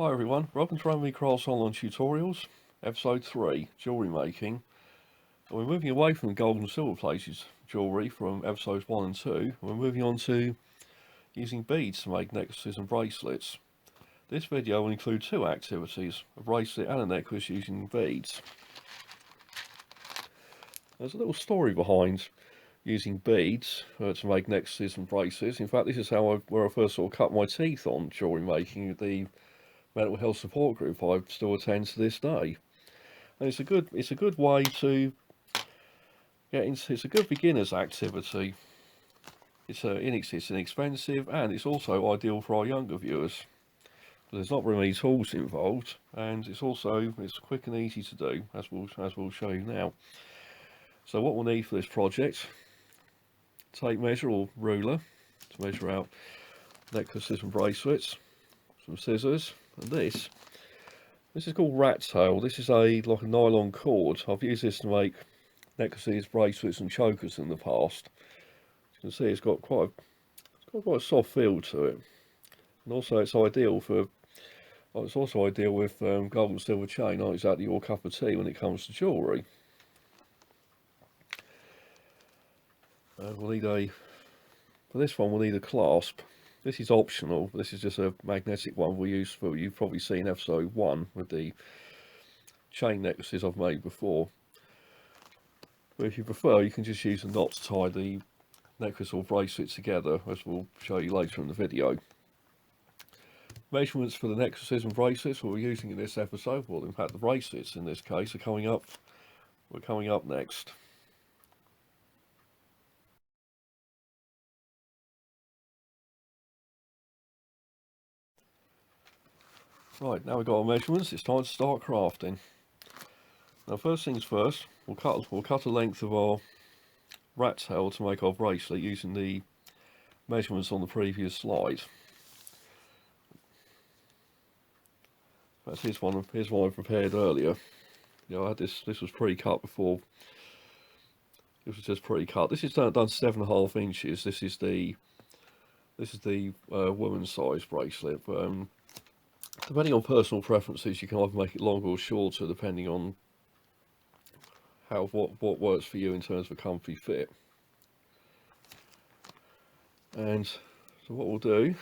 Hi everyone, welcome to Runnymede Crafts online tutorials, episode 3, jewellery making. And we're moving away from the gold and silver plated jewellery from episodes 1 and 2, and we're moving on to using beads to make necklaces and bracelets. This video will include 2 activities, a bracelet and a necklace using beads. There's a little story behind using beads to make necklaces and bracelets. In fact, this is where I first sort of cut my teeth on jewellery making, the mental health support group I still attend to this day. And it's a good way to get into. It's a good beginner's activity. It's inexpensive, and it's also ideal for our younger viewers. There's not very many tools involved, and it's quick and easy to do, as we'll show you now. So what we'll need for this project: tape measure or ruler to measure out necklaces and bracelets, some scissors, and this is called rat tail. This is like a nylon cord. I've used this to make necklaces, bracelets and chokers in the past. As you can see, it's got quite a soft feel to it, and also it's also ideal with gold and silver chain. Not exactly your cup of tea when it comes to jewellery. For this one we'll need a clasp. This is optional. This is just a magnetic one you've probably seen episode 1 with the chain necklaces I've made before. But if you prefer, you can just use a knot to tie the necklace or bracelet together, as we'll show you later in the video. Measurements for the necklaces and bracelets we're using in this episode, well, in fact the bracelets in this case, are coming up next. Right, now we've got our measurements, it's time to start crafting. Now first things first, we'll cut a length of our rat tail to make our bracelet using the measurements on the previous slide. Here's one I prepared earlier. I had this was pre-cut before. This was just pre-cut. This is done 7.5 inches. This is the woman's size bracelet, but depending on personal preferences, you can either make it longer or shorter, depending on what works for you in terms of a comfy fit. And so what we'll do,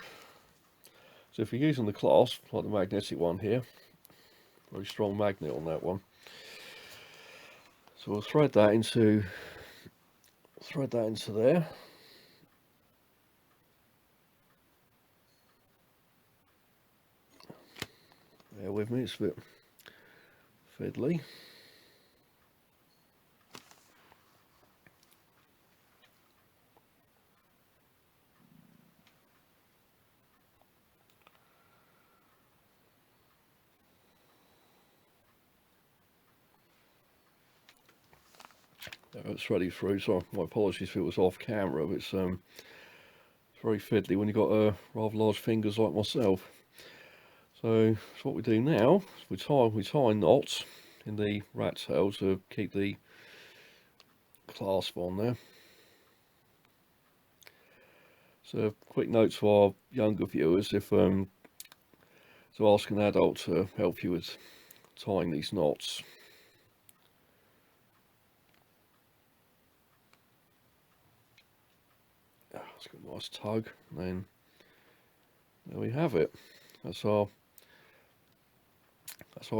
so if you're using the clasp, like the magnetic one here, very strong magnet on that one, so we'll thread that into there. Bear with me, it's a bit fiddly. It's ready through, so my apologies if it was off camera, but it's very fiddly when you've got rather large fingers like myself. So what we do now is we tie knots in the rat tail to keep the clasp on there. So a quick note to our younger viewers, if to ask an adult to help you with tying these knots. It's got a nice tug, and then there we have it. That's our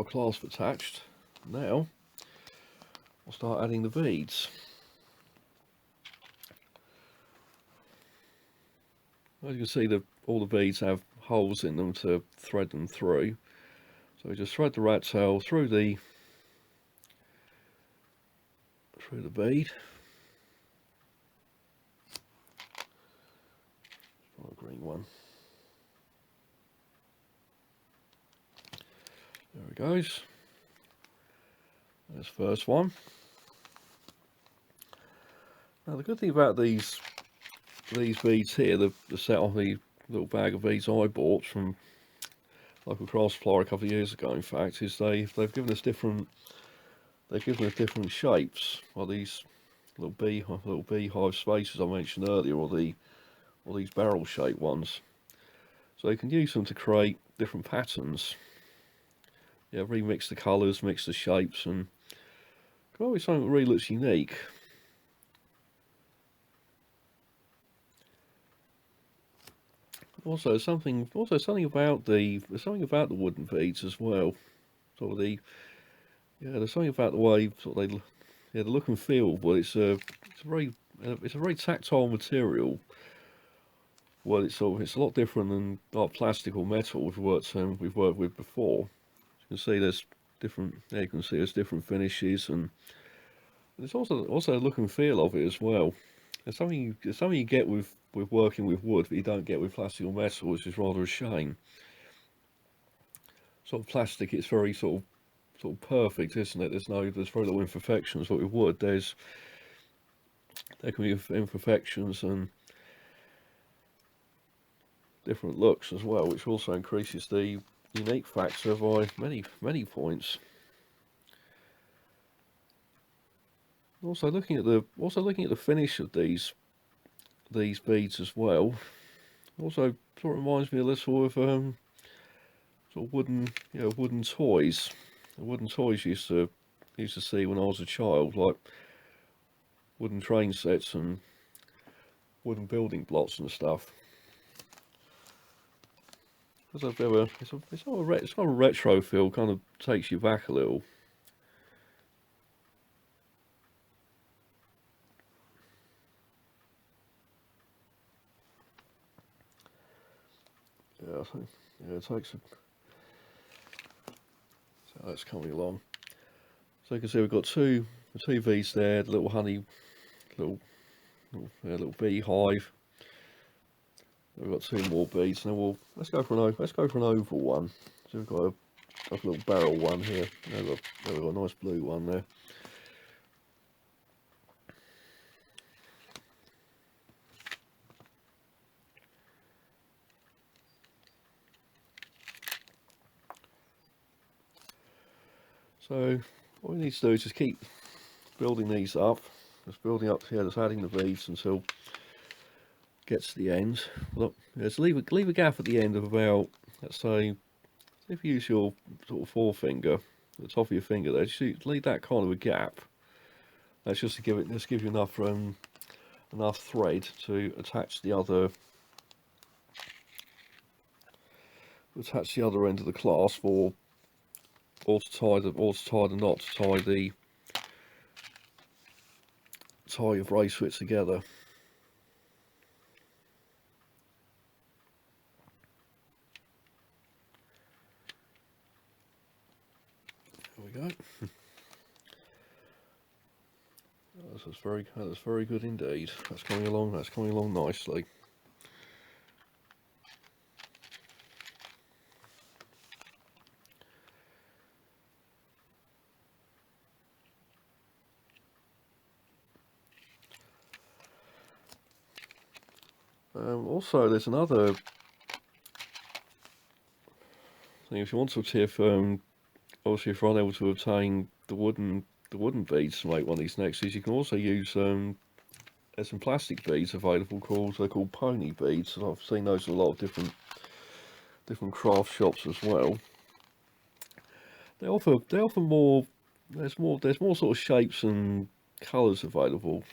clasp attached. Now we'll start adding the beads. As you can see, all the beads have holes in them to thread them through. So we just thread the rat tail through the bead. A green one. There it goes. There's the first one. Now the good thing about these beads here, the set of the little bag of beads I bought from local craft supplier a couple of years ago, in fact, is they've given us different shapes, like these little beehive spaces I mentioned earlier, or these barrel shaped ones. So you can use them to create different patterns. Yeah, remix the colours, mix the shapes, and come up with something that really looks unique. Also, something about the wooden beads as well. Sort of there's something about the way sort of the look and feel. But it's a very tactile material. Well, it's a lot different than like plastic or metal we've worked with before. You can see there's different. Yeah, you can see there's different finishes, and there's also the look and feel of it as well. There's something you get with working with wood that you don't get with plastic or metal, which is rather a shame. Sort of plastic, it's very sort of perfect, isn't it? There's very little imperfections, but with wood, there can be imperfections and different looks as well, which also increases the unique factor by many points. Also looking at the finish of these beads as well. Also sort of reminds me a little of sort of wooden toys. The wooden toys used to see when I was a child, like wooden train sets and wooden building blocks and stuff. It's a bit of a, it's got a retro feel, kind of takes you back a little. Yeah, I think, yeah, it takes a, so that's coming along. So you can see we've got two V's there, the little honey, little beehive. We've got two more beads, and then let's go for an oval one. So we've got a little barrel one here. We've got a nice blue one there. So what we need to do is just keep building these up. Just building up here, just adding the beads until it gets to the end. Look, just leave a gap at the end of about, let's say, if you use your sort of forefinger, the top of your finger there, just leave that kind of a gap. That's just to give you enough thread to attach the other end of the clasp, or to tie the knot, to tie your bracelet together. There we go. That's very good indeed. That's coming along nicely. Also, there's another thing. If you want to see if obviously if you're unable to obtain the wooden beads to make one of these necklaces, you can also use there's some plastic beads available they're called pony beads, and I've seen those in a lot of different craft shops as well. They offer more. There's more sort of shapes and colours available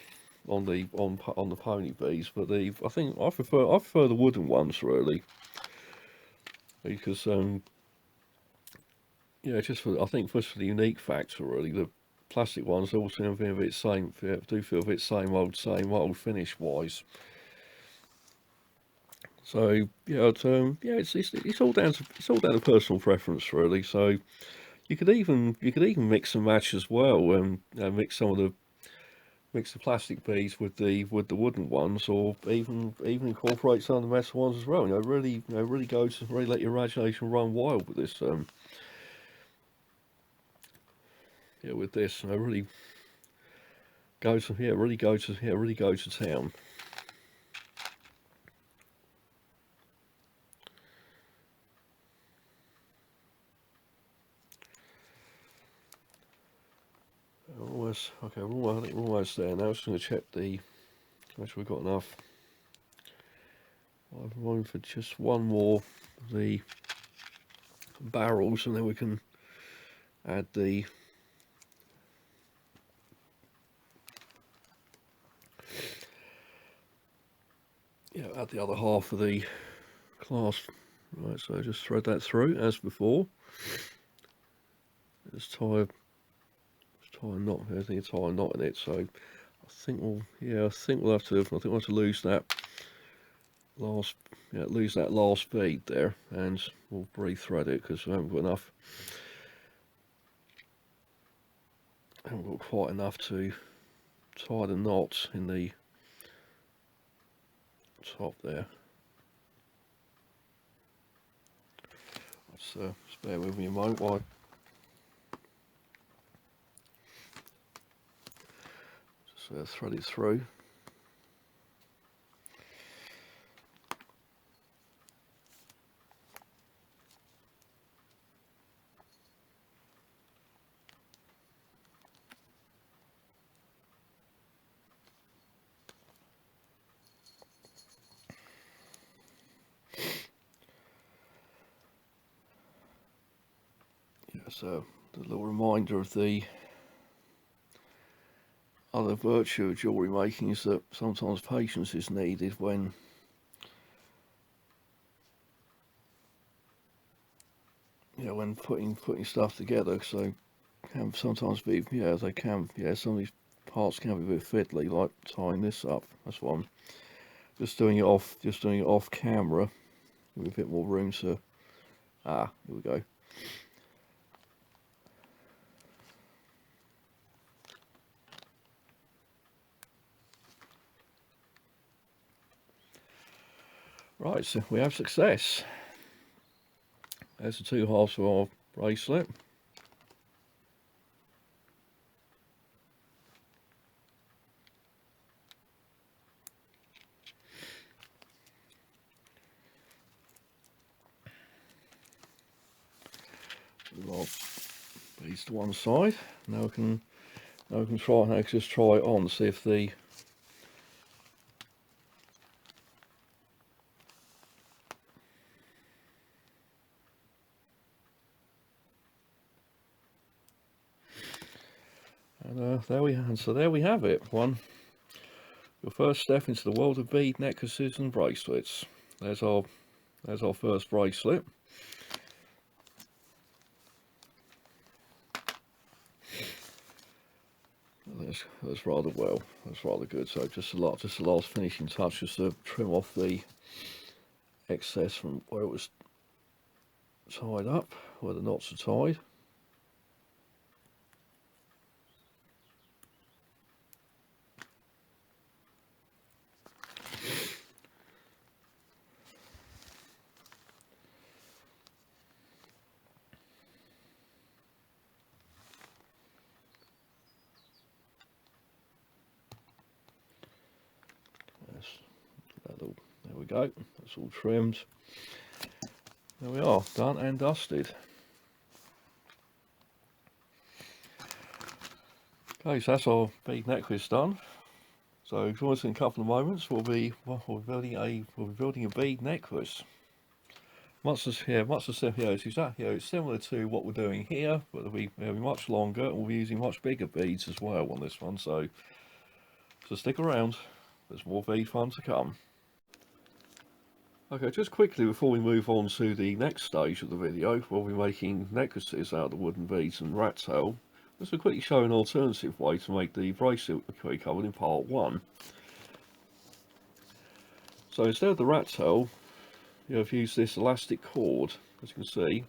on the pony beads, but I think I prefer the wooden ones really, because yeah, I think just for the unique factor really. The plastic ones all seem to be a bit do feel a bit same old finish wise. So yeah, it's all down to personal preference really. So you could even mix and match as well, and mix the plastic beads with the wooden ones, or even incorporate some of the metal ones as well. Really let your imagination run wild with this. Yeah, with this, really go to town. Almost okay. I think we're almost there now. Just going to check make sure we've got enough I've room for just one more of the barrels, and then we can add the add the other half of the clasp. Right, so just thread that through as before. Just tie a knot. I think it's tie a knot in it. So I think we'll have to lose that last bead there, and we'll re-thread it because we haven't got enough. Haven't got quite enough to tie the knots in the top there. Just bear with me a moment while I just thread it through. So a little reminder of the other virtue of jewellery making is that sometimes patience is needed when when putting stuff together. So can sometimes be some of these parts can be a bit fiddly, like tying this up. That's why I'm just doing it off camera with a bit more room to here we go. Right, so we have success. There's the two halves of our bracelet. Our beads to one side. Now we can just try it on, see if the there we have it. Your first step into the world of bead necklaces and bracelets. There's our first bracelet. That's rather well. That's rather good. So just the last finishing touch, just to trim off the excess from where it was tied up, where the knots are tied. There we go. That's all trimmed. There we are, done and dusted. Okay, so that's our bead necklace done. So join us in a couple of moments. We'll be building a bead necklace. It's similar to what we're doing here, but it'll be much longer, and we'll be using much bigger beads as well on this one. So stick around. There's more bead fun to come. Okay, just quickly before we move on to the next stage of the video, we'll be making necklaces out of the wooden beads and rat tail. Just to quickly show an alternative way to make the bracelet we covered in part 1. So instead of the rat tail, I've used this elastic cord, as you can see.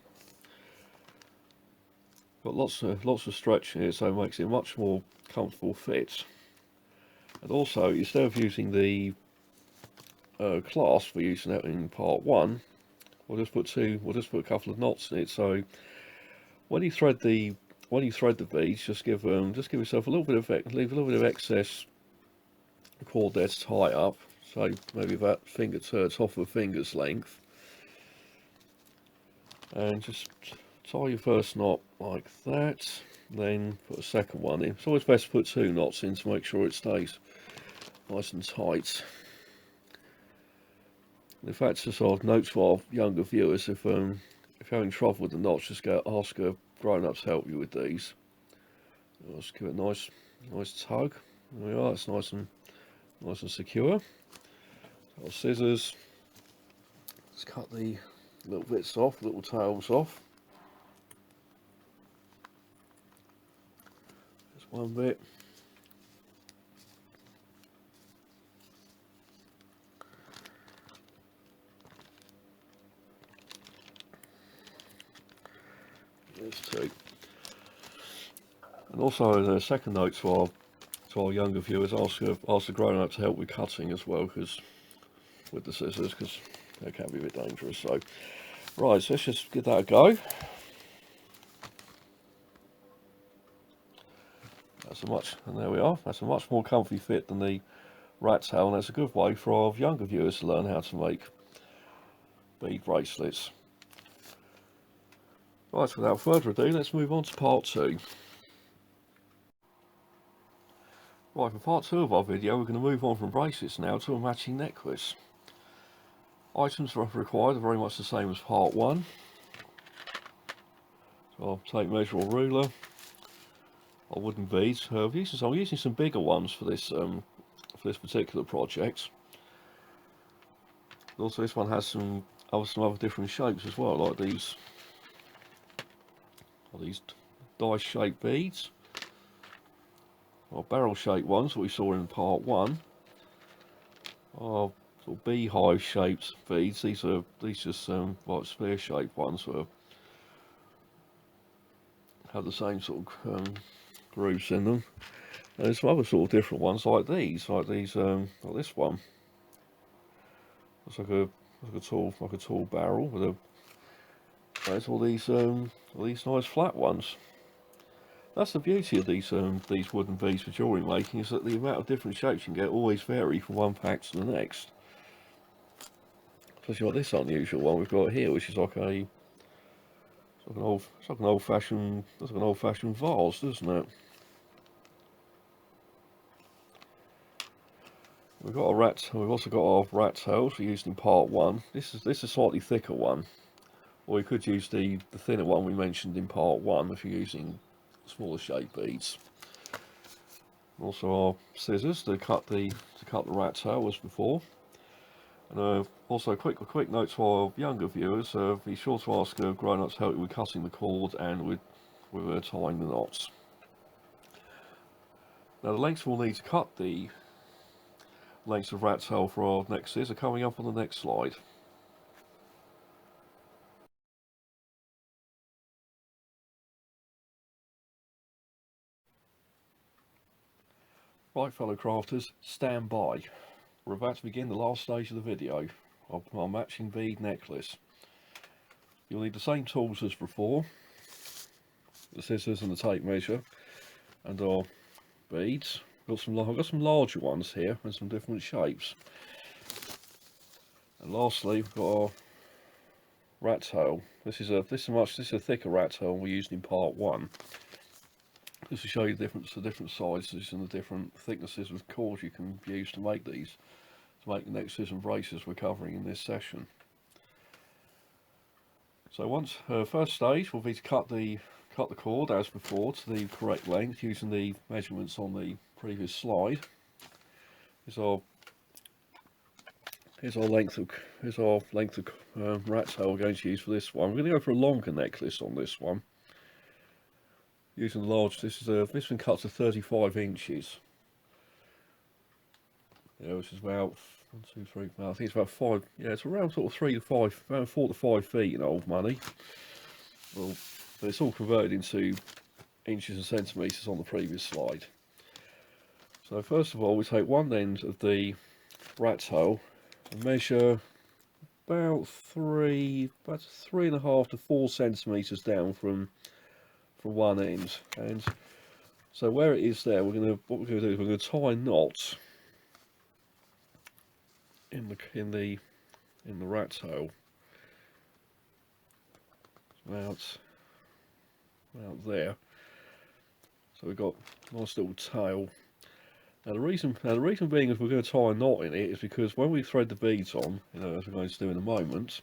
Got lots of stretch in it, so it makes it a much more comfortable fit. And also, instead of using the clasp we're using that in part 1, we'll just put a couple of knots in it. So when you thread the beads, just give yourself leave a little bit of excess cord there to tie up. So maybe about top of a finger's length, and just tie your first knot like that. Then put a second one in. It's always best to put 2 knots in to make sure it stays nice and tight. In fact, to sort of note to our younger viewers, if you're having trouble with the knots, just ask a grown-up to help you with these. Let's give it a nice tug. There we are. It's nice and secure. Our scissors. Let's cut the little bits off, little tails off. Just one bit. There's two. And also, the second note to our younger viewers, ask the grown-up to help with cutting as well, because with the scissors, because they can be a bit dangerous. So, right, so let's just give that a go. And there we are. That's a much more comfy fit than the rat tail, and that's a good way for our younger viewers to learn how to make bead bracelets. Right, so without further ado, let's move on to part 2. Right, for part 2 of our video, we're going to move on from bracelets now to a matching necklace. Items required are very much the same as part 1. So I'll take measure or ruler, our wooden beads. I'm using some bigger ones for this particular project. Also, this one has some other different shapes as well, like these dice-shaped beads, or barrel-shaped ones that we saw in part 1. Are sort of beehive-shaped beads. These just like sphere-shaped ones that have the same sort of grooves in them. And there's some other sort of different ones like these, like this one. Looks like a tall barrel with a. There's all these nice flat ones. That's the beauty of these wooden beads for jewellery making, is that the amount of different shapes you can get always vary from one pack to the next. Especially like this unusual one we've got here, which is like an old-fashioned vase, doesn't it? We've also got our rat tails we used in part 1. This is a slightly thicker one, or you could use the thinner one we mentioned in part 1 if you're using smaller shaped beads. Also our scissors to cut the rat tail as before. And also a quick note to our younger viewers: be sure to ask grown-ups to help you with cutting the cord and with tying the knots. Now the lengths we'll need to cut the lengths of rat tail for our necklaces are coming up on the next slide. Right, fellow crafters, stand by. We're about to begin the last stage of the video of our matching bead necklace. You'll need the same tools as before, the scissors and the tape measure, and our beads. I've got some larger ones here and some different shapes. And lastly, we've got our rat tail. This is a thicker rat tail we used in part 1. Just to show you the different sizes and the different thicknesses of cords you can use to make the necklaces and braces we're covering in this session. So first stage will be to cut the cord as before to the correct length using the measurements on the previous slide. Here's our length of rat tail we're going to use for this one. We're going to go for a longer necklace on this one, using the large. This one cuts to 35 inches. Yeah, which is about 1, 2, 3. I think it's about 5. Yeah, it's around sort of 4 to 5 feet in old money. Well, but it's all converted into inches and centimeters on the previous slide. So first of all, we take one end of the rat tail and measure about 3.5 to 4 centimeters down from one end. And so where it is there, what we're going to do is we're going to tie knots in the rat tail about there. So we've got a nice little tail, And the reason being is we're going to tie a knot in it is because when we thread the beads on, you know, as we're going to do in a moment,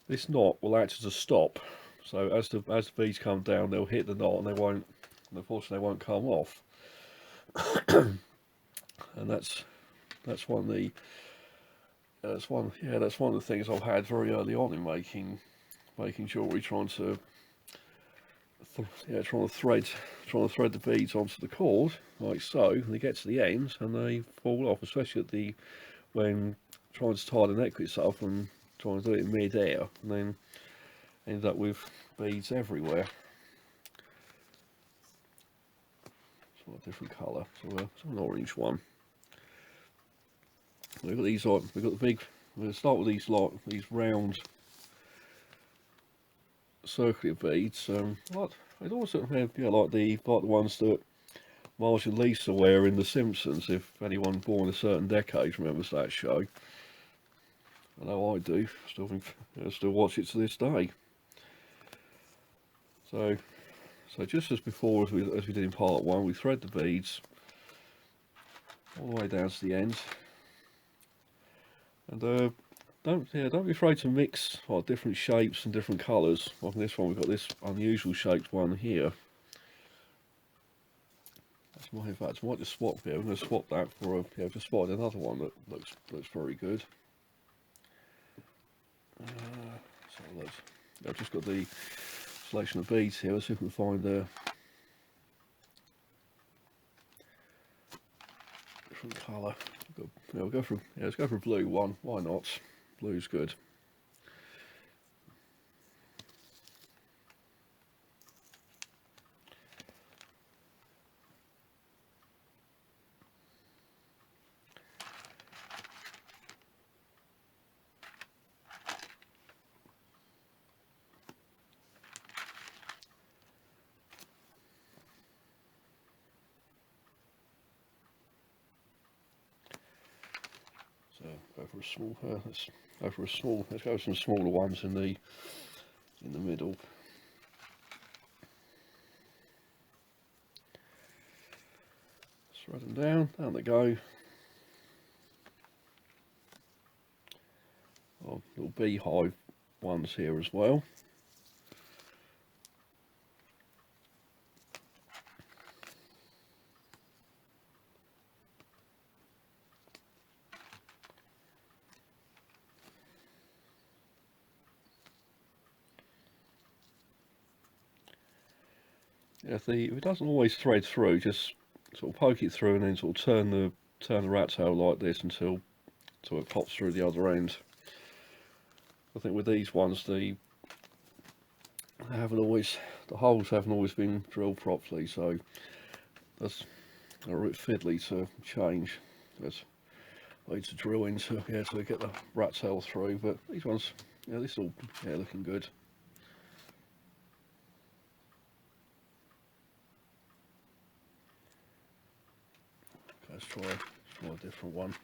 this knot will act as a stop. So as the beads come down, they'll hit the knot and unfortunately they won't come off. And that's one of the that's one of the things I've had very early on in making jewellery, trying to thread the beads onto the cord like so, and they get to the end and they fall off, especially when trying to tie the necklace up and trying to do it in mid-air, and then end up with beads everywhere. It's a different colour, so it's an orange one. We've got these on. We've got the big. We'll start with these round circular beads. I'd also have, you know, like the ones that Marge and Lisa wear in The Simpsons. If anyone born a certain decade remembers that show, I know I do. Still watch it to this day. So just as before, as we did in part one, we thread the beads all the way down to the end, and don't be afraid to mix like different shapes and different colours. Like in this one, we've got this unusual shaped one here. In fact, I might just swap here. I'm going to swap that for just spotted another one that looks very good. So I've just got the selection of beads here. Let's see if we can find a different colour. Let's go for a blue one. Why not? Blue's good. Go for a small. Let's go for some smaller ones in the middle. Thread them down they go. Oh, little beehive ones here as well. If it doesn't always thread through, just sort of poke it through and then sort of turn the rat tail like this until it pops through the other end. I think with these ones, the holes haven't always been drilled properly, so that's a bit fiddly to change. I need to drill into to get the rat tail through, but these ones, this all looking good. Let's try a different one.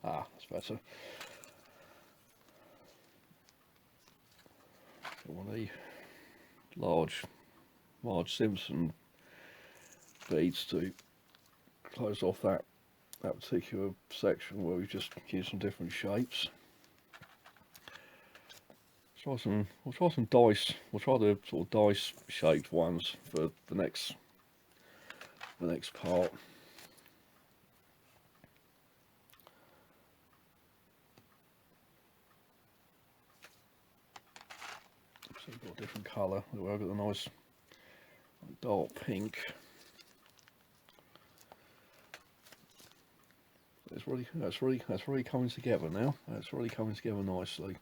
That's better. One of the large Marge Simpson beads to close off that particular section where we just used some different shapes. We'll try some dice. We'll try the sort of dice shaped ones for the next part. So we've got a different colour. I've got the nice dark pink. That's really coming together now. That's really coming together nicely.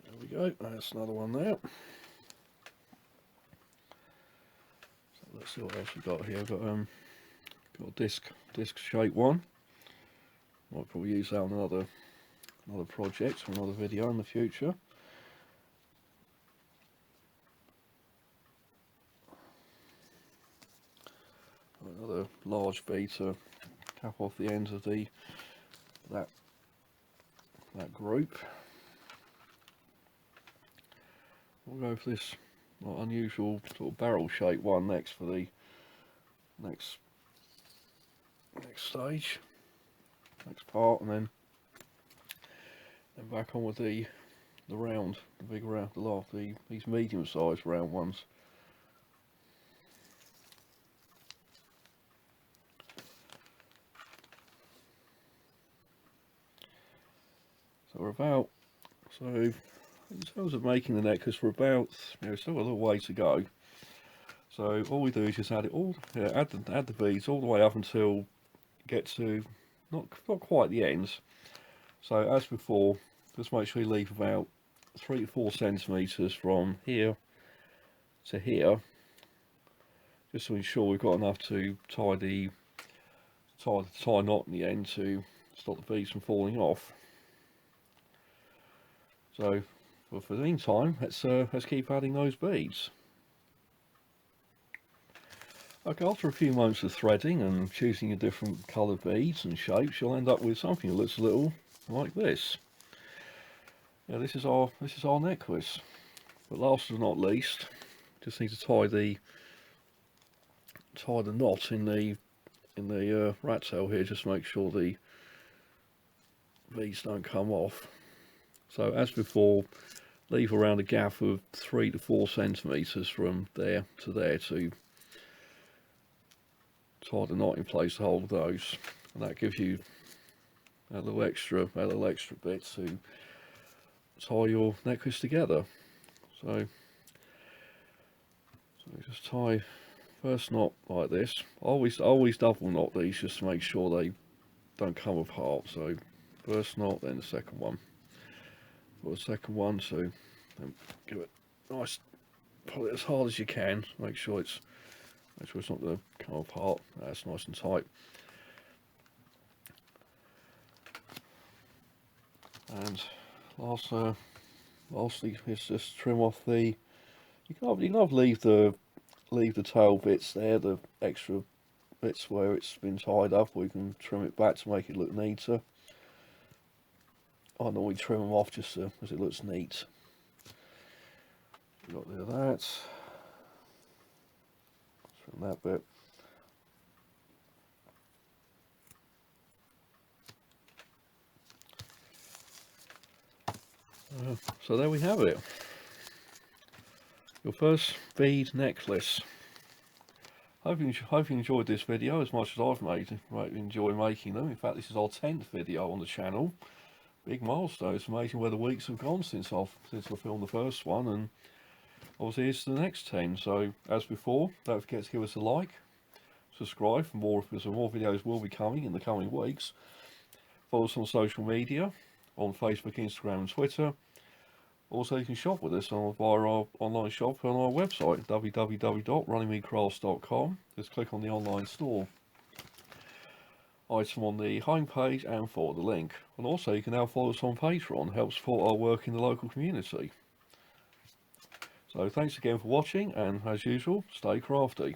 There we go. That's another one there. So let's see what else we've got here. I've got a disc shaped one. Might probably use that on another another project or another video in the future. Another large bead to cap off the ends of that group. We'll go for this unusual sort of barrel shaped one next for the next stage, next part, and then back on with the round, the big round, these medium sized round ones. So in terms of making the necklace, we're about, still a little way to go. So all we do is just add the beads all the way up until you get to not quite the ends. So as before, just make sure you leave about 3 to 4 centimeters from here to here, just to ensure we've got enough to tie knot in the end to stop the beads from falling off. So, well, for the meantime, let's keep adding those beads. Okay, after a few moments of threading and choosing your different coloured beads and shapes, you'll end up with something that looks a little like this. Yeah, this is our necklace. But last but not least, just need to tie the knot in the rat tail here, just to make sure the beads don't come off. So as before, leave around a gap of 3 to 4 centimeters from there to there to tie the knot in place to hold those, and that gives you a little extra bit to tie your necklace together. So just tie first knot like this. Always double knot these just to make sure they don't come apart. So first knot, then the second one. For the second one, so give it nice, pull it as hard as you can. Make sure it's not going to come apart. That's nice and tight. And lastly, is just trim off the. You can leave the tail bits there, the extra bits where it's been tied up, or you can trim it back to make it look neater. I normally trim them off just as it looks neat. Got rid of that. Trim that bit. So there we have it. Your first bead necklace. Hope you enjoyed this video as much as I've enjoyed making them. In fact, this is our 10th video on the channel. Big milestone. It's amazing where the weeks have gone since I filmed the first one, and obviously it's the next 10. So as before, don't forget to give us a like, subscribe for more, because more videos will be coming in the coming weeks. Follow us on social media, on Facebook, Instagram and Twitter. Also, you can shop with us via our online shop on our website, www.runnymedecrafts.com. Just click on the online store item on the home page and follow the link. And also, you can now follow us on Patreon, help support our work in the local community. So thanks again for watching, and as usual, stay crafty.